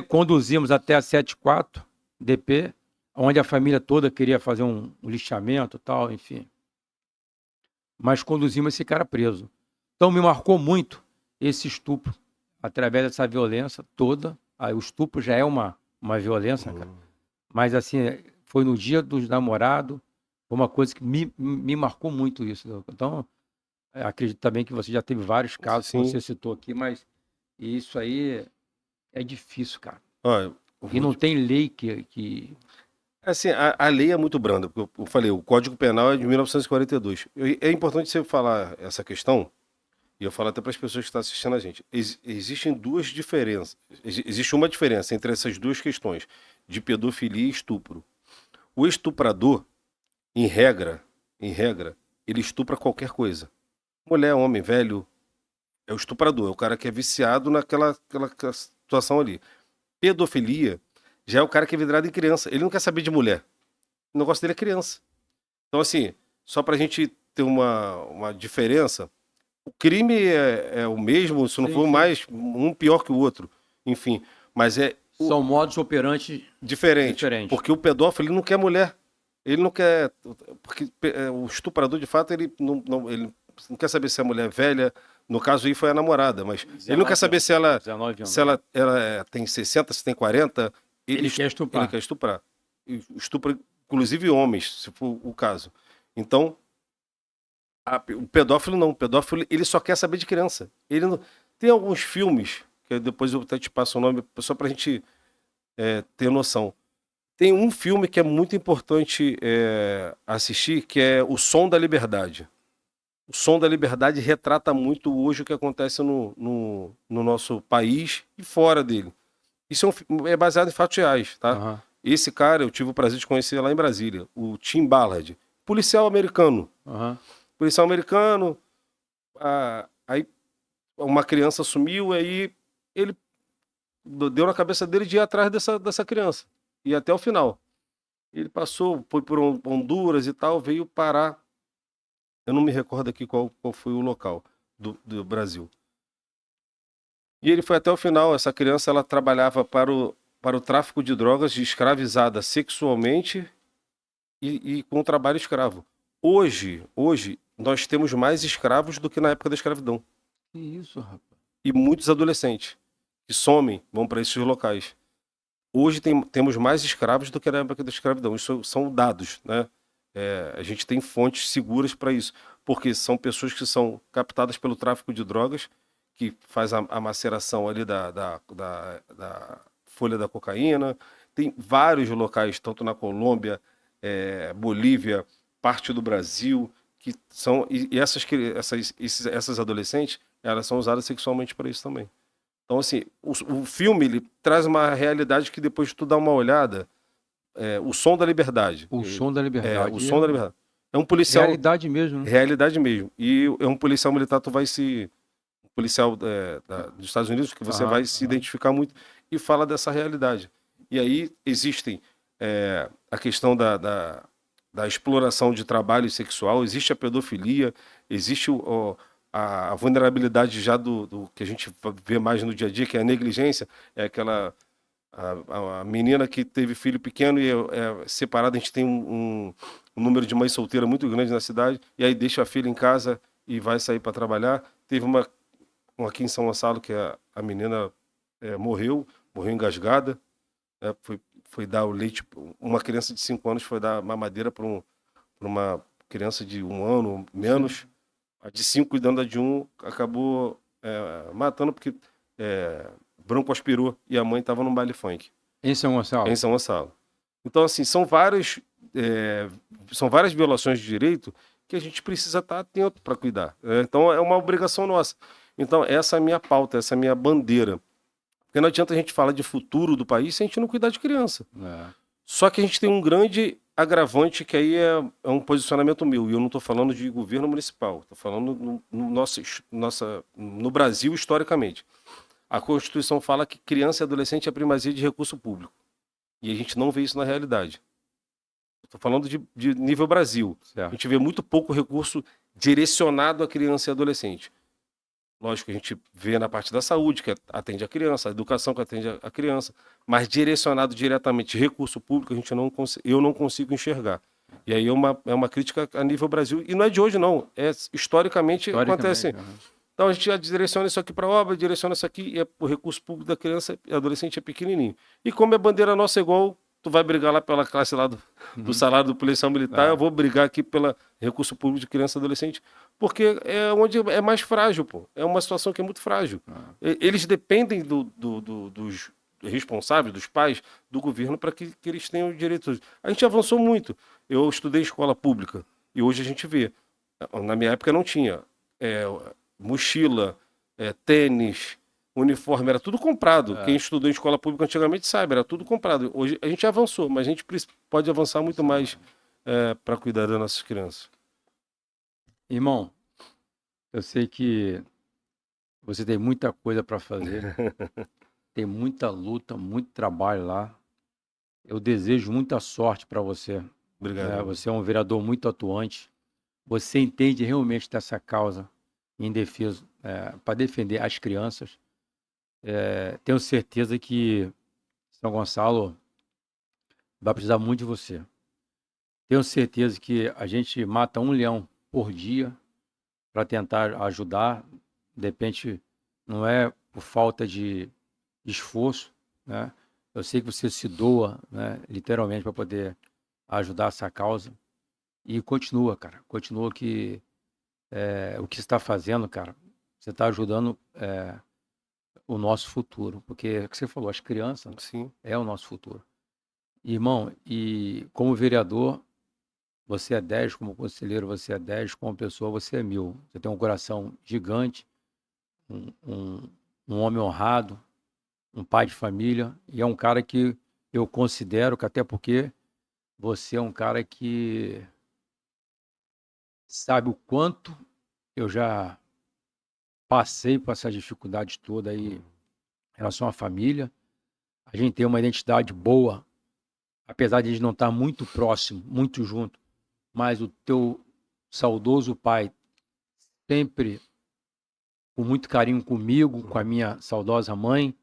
Conduzimos até a 74 DP, onde a família toda queria fazer um lixamento e tal, enfim. Mas conduzimos esse cara preso. Então me marcou muito esse estupro, através dessa violência toda. Aí, o estupro já é uma violência, cara. Mas assim, foi no dia dos namorados, foi uma coisa que me marcou muito isso. Então, acredito também que você já teve vários casos que Sim. você citou aqui, mas isso aí é difícil, cara. Olha, eu E vou não te- tem lei que... assim, a lei é muito branda, porque eu falei, o Código Penal é de 1942. É importante você falar essa questão, e eu falo até para as pessoas que estão assistindo a gente. Existem duas diferenças. Existe uma diferença entre essas duas questões, de pedofilia e estupro. O estuprador, em regra, ele estupra qualquer coisa. Mulher, homem, velho, é o estuprador, é o cara que é viciado aquela situação ali. Pedofilia já é o cara que é vidrado em criança. Ele não quer saber de mulher. O negócio dele é criança. Então, assim, só pra gente ter uma diferença, o crime é o mesmo, se não Sim, for sim. mais, um pior que o outro. Enfim, mas é São modus operandi diferente. diferentes. Porque o pedófilo ele não quer mulher. Ele não quer. Porque o estuprador, de fato, ele não quer saber se a mulher é velha. No caso aí foi a namorada, mas ele não quer 19 saber anos. se ela, 19 anos. se ela, ela tem 60, se tem 40. Ele, Ele quer ele estuprar. quer estuprar. E estupra, inclusive homens, se for o caso. Então, o pedófilo não. O pedófilo ele só quer saber de criança. Ele não... Tem alguns filmes, que depois eu até te passo o nome, só pra gente ter noção. Tem um filme que é muito importante assistir, que é O Som da Liberdade. O Som da Liberdade retrata muito hoje o que acontece no nosso país e fora dele. Isso é baseado em fatos reais, tá? Aham, Esse cara eu tive o prazer de conhecer lá em Brasília, o Tim Ballard, policial americano. aham. Policial americano, aí uma criança sumiu, aí ele deu na cabeça dele de ir atrás dessa criança. E até o final. Ele passou, foi por Honduras e tal, veio parar. Eu não me recordo aqui qual foi o local do Brasil. E ele foi até o final. Essa criança ela trabalhava para o tráfico de drogas, de escravizada sexualmente e com trabalho escravo. Hoje, nós temos mais escravos do que na época da escravidão. Que isso, rapaz? E muitos adolescentes que somem, vão para esses locais. Hoje temos mais escravos do que na época da escravidão. Isso são dados, né? A gente tem fontes seguras para isso, porque são pessoas que são captadas pelo tráfico de drogas, que faz a maceração ali da folha da cocaína. Tem vários locais, tanto na Colômbia, Bolívia, parte do Brasil, que são e essas adolescentes, elas são usadas sexualmente para isso também. Então, assim, o filme ele traz uma realidade que depois tu dá uma olhada, o Som da Liberdade. O Som da O Liberdade. Som da Liberdade. É um policial, Realidade mesmo, né? realidade mesmo. E é um policial militar, um policial dos Estados Unidos, que você Aham, vai se aham. identificar muito e fala dessa realidade. E aí existem a questão da exploração de trabalho sexual, existe a pedofilia, existe a vulnerabilidade já do que a gente vê mais no dia a dia, que é a negligência, é aquela a menina que teve filho pequeno e é separada, a gente tem um número de mães solteiras muito grande na cidade, e aí deixa a filha em casa e vai sair para trabalhar. Teve uma aqui em São Gonçalo que a menina morreu engasgada, né? Foi dar o leite, uma criança de 5 anos foi dar mamadeira para uma criança de 1 ano menos. A de 5 cuidando da de 1 acabou matando porque broncoaspirou e a mãe estava num baile funk. Em São Gonçalo? Em São Gonçalo. Então, assim, são várias violações de direito que a gente precisa estar atento para cuidar. Então, é uma obrigação nossa. Então, essa é a minha pauta, essa é a minha bandeira. Porque não adianta a gente falar de futuro do país se a gente não cuidar de criança. Só que a gente tem um grande agravante que aí é um posicionamento meu, e eu não estou falando de governo municipal, estou falando no Brasil historicamente. A Constituição fala que criança e adolescente é primazia de recurso público. E a gente não vê isso na realidade. Estou falando de nível Brasil. Certo. A gente vê muito pouco recurso direcionado a criança e adolescente. Lógico que a gente vê na parte da saúde, que atende a criança, a educação que atende a criança, mas direcionado diretamente recurso público, eu não consigo enxergar. E aí é uma crítica a nível Brasil, e não é de hoje não, historicamente acontece. Então a gente já direciona isso aqui para obra, direciona isso aqui, e o recurso público da criança e adolescente é pequenininho. E como a bandeira nossa é igual, tu vai brigar lá pela classe lá do salário do policial militar, eu vou brigar aqui pelo recurso público de criança e adolescente, porque é onde é mais frágil, pô. É uma situação que é muito frágil. Eles dependem dos responsáveis, dos pais, do governo, para que eles tenham direitos. A gente avançou muito. Eu estudei escola pública, e hoje a gente vê. Na minha época não tinha mochila, tênis, uniforme, era tudo comprado. Quem estudou em escola pública antigamente sabe, era tudo comprado. Hoje a gente avançou, mas a gente pode avançar muito mais para cuidar das nossas crianças. Irmão, eu sei que você tem muita coisa para fazer, tem muita luta, muito trabalho lá. Eu desejo muita sorte para você. Obrigado. Você é um vereador muito atuante. Você entende realmente dessa causa em defesa, para defender as crianças. Tenho certeza que São Gonçalo vai precisar muito de você. Tenho certeza que a gente mata um leão por dia para tentar ajudar. De repente, não é por falta de esforço, né? Eu sei que você se doa, né, literalmente, para poder ajudar essa causa. E continua, cara. Continua que o que você está fazendo, cara, você está ajudando o nosso futuro. Porque é o que você falou, as crianças Sim. é o nosso futuro. Irmão, e como vereador, você é 10, como conselheiro você é 10, como pessoa você é 1000. Você tem um coração gigante, um homem honrado, um pai de família, e é um cara que eu considero que, até porque você é um cara que sabe o quanto eu já passei por essa dificuldade toda aí em relação à família. A gente tem uma identidade boa, apesar de a gente não estar muito próximo, muito junto, mas o teu saudoso pai sempre com muito carinho comigo, com a minha saudosa mãe.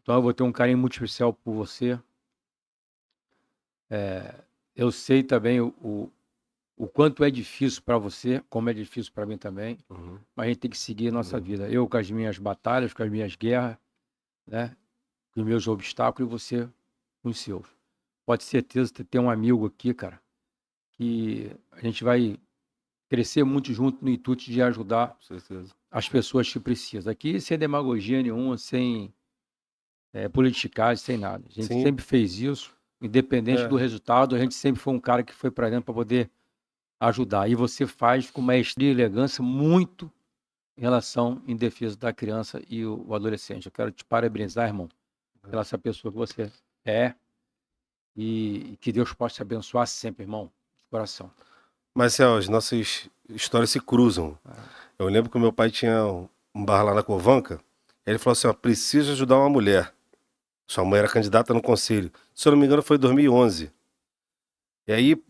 Então eu vou ter um carinho muito especial por você. Eu sei também o quanto é difícil para você, como é difícil para mim também, mas a gente tem que seguir a nossa vida. Eu com as minhas batalhas, com as minhas guerras, né, com os meus obstáculos, e você com os seus. Pode ter certeza que tem um amigo aqui, cara, que a gente vai crescer muito junto no intuito de ajudar as pessoas que precisam. Aqui sem demagogia nenhuma, sem politicagem, sem nada. A gente sempre fez isso, independente do resultado, a gente sempre foi um cara que foi para dentro para poder ajudar. E você faz com maestria e elegância muito em relação, em defesa da criança e o adolescente. Eu quero te parabenizar, irmão, pela essa pessoa que você é, e que Deus possa te abençoar sempre, irmão, de coração. Marcel, as nossas histórias se cruzam. Eu lembro que o meu pai tinha um bar lá na Covanca, ele falou assim, preciso ajudar uma mulher. Sua mãe era candidata no conselho. Se eu não me engano, foi em 2011. E aí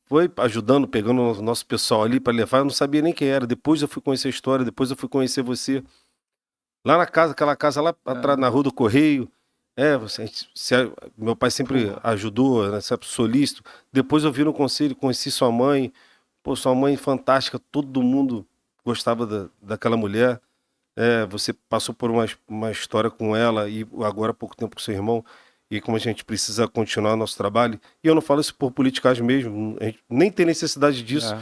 foi ajudando, pegando o nosso pessoal ali para levar, eu não sabia nem quem era. Depois eu fui conhecer a história, depois eu fui conhecer você. Lá na casa, aquela casa lá atrás, na Rua do Correio. Meu pai sempre ajudou, né, sempre solícito. Depois eu vi no conselho, conheci sua mãe. Pô, sua mãe fantástica, todo mundo gostava daquela mulher, você passou por uma história com ela e agora há pouco tempo com seu irmão, e como a gente precisa continuar o nosso trabalho, e eu não falo isso por politicagem mesmo, a gente nem tem necessidade disso.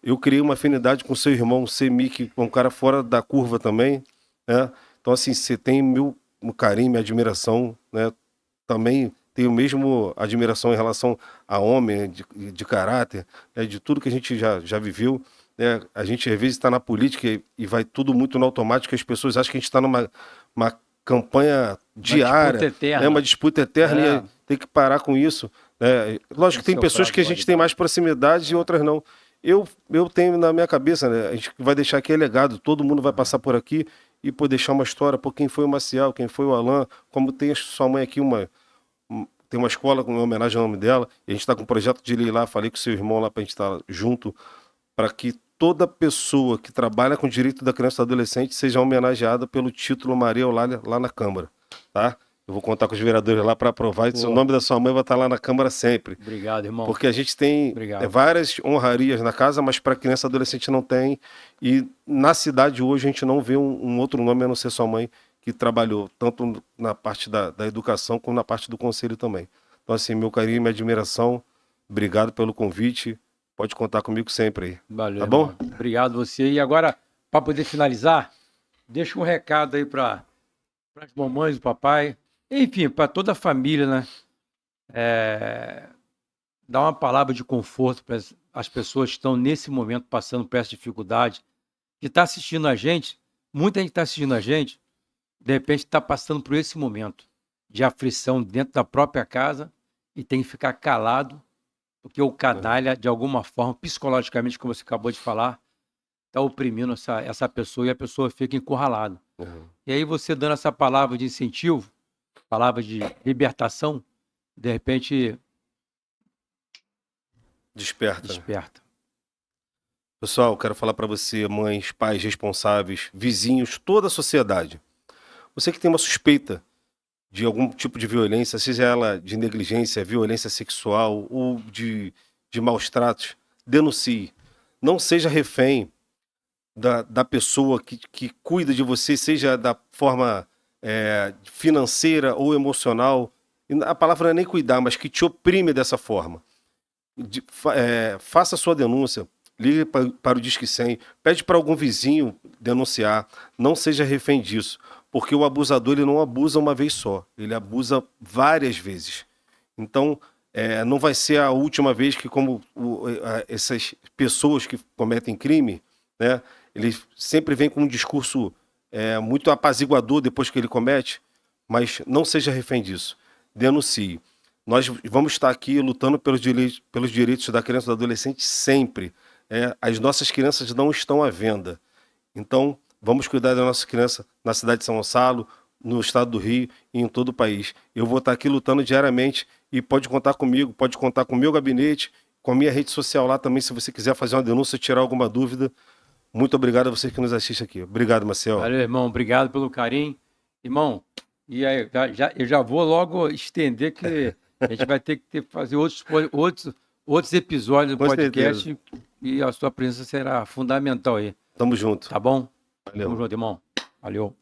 Eu criei uma afinidade com seu irmão, que é um cara fora da curva também, né? Então, assim, você tem meu carinho, minha admiração, né? Também tenho mesmo admiração em relação a homem, de caráter, né? De tudo que a gente já viveu. Né? A gente, às vezes, está na política e vai tudo muito no automático, as pessoas acham que a gente está numa campanha diária, uma disputa eterna, e tem que parar com isso. Né? Lógico que tem pessoas que a gente tem mais proximidade e outras não. Eu tenho na minha cabeça, né? A gente vai deixar aqui legado, todo mundo vai passar por aqui e por deixar uma história, por quem foi o Maciel, quem foi o Alan, como tem a sua mãe aqui, tem uma escola com homenagem ao nome dela, e a gente está com um projeto de lei lá, falei com o seu irmão lá para a gente estar junto, para que toda pessoa que trabalha com o direito da criança e do adolescente seja homenageada pelo título Maria Eulália lá na Câmara, tá? Eu vou contar com os vereadores lá para aprovar, e o nome da sua mãe vai estar lá na Câmara sempre. Obrigado, irmão. Porque a gente tem várias honrarias na casa, mas para criança e adolescente não tem. E na cidade hoje a gente não vê um outro nome a não ser sua mãe, que trabalhou tanto na parte da educação como na parte do conselho também. Então, assim, meu carinho e minha admiração. Obrigado pelo convite. Pode contar comigo sempre aí. Valeu, tá bom? Irmão. Obrigado você. E agora, para poder finalizar, deixa um recado aí para as mamães, o papai, enfim, para toda a família, né? Dar uma palavra de conforto para as pessoas que estão nesse momento passando por essa dificuldade, que está assistindo a gente, muita gente está assistindo a gente, de repente está passando por esse momento de aflição dentro da própria casa e tem que ficar calado, porque o canalha, de alguma forma, psicologicamente, como você acabou de falar, está oprimindo essa pessoa e a pessoa fica encurralada. E aí você dando essa palavra de incentivo, palavra de libertação, de repente desperta. Pessoal, quero falar para você, mães, pais responsáveis, vizinhos, toda a sociedade. Você que tem uma suspeita de algum tipo de violência, seja ela de negligência, violência sexual ou de maus tratos, denuncie. Não seja refém da pessoa que cuida de você, seja da forma financeira ou emocional. A palavra não é nem cuidar, mas que te oprime dessa forma. Faça a sua denúncia, ligue para o Disque 100, pede para algum vizinho denunciar, não seja refém disso, porque o abusador ele não abusa uma vez só, ele abusa várias vezes. Então, não vai ser a última vez que, como essas pessoas que cometem crime, né, ele sempre vem com um discurso muito apaziguador depois que ele comete, mas não seja refém disso, denuncie. Nós vamos estar aqui lutando pelos direitos da criança e do adolescente sempre. As nossas crianças não estão à venda. Então, vamos cuidar da nossa criança na cidade de São Gonçalo, no estado do Rio e em todo o país. Eu vou estar aqui lutando diariamente e pode contar comigo, pode contar com o meu gabinete, com a minha rede social lá também, se você quiser fazer uma denúncia, tirar alguma dúvida. Muito obrigado a você que nos assiste aqui. Obrigado, Maciel. Valeu, irmão. Obrigado pelo carinho. Irmão, e aí, eu já vou logo estender que a gente vai ter que fazer outros episódios do podcast, certeza. E a sua presença será fundamental aí. Tamo junto. Tá bom? Valeu. Tamo junto, irmão. Valeu.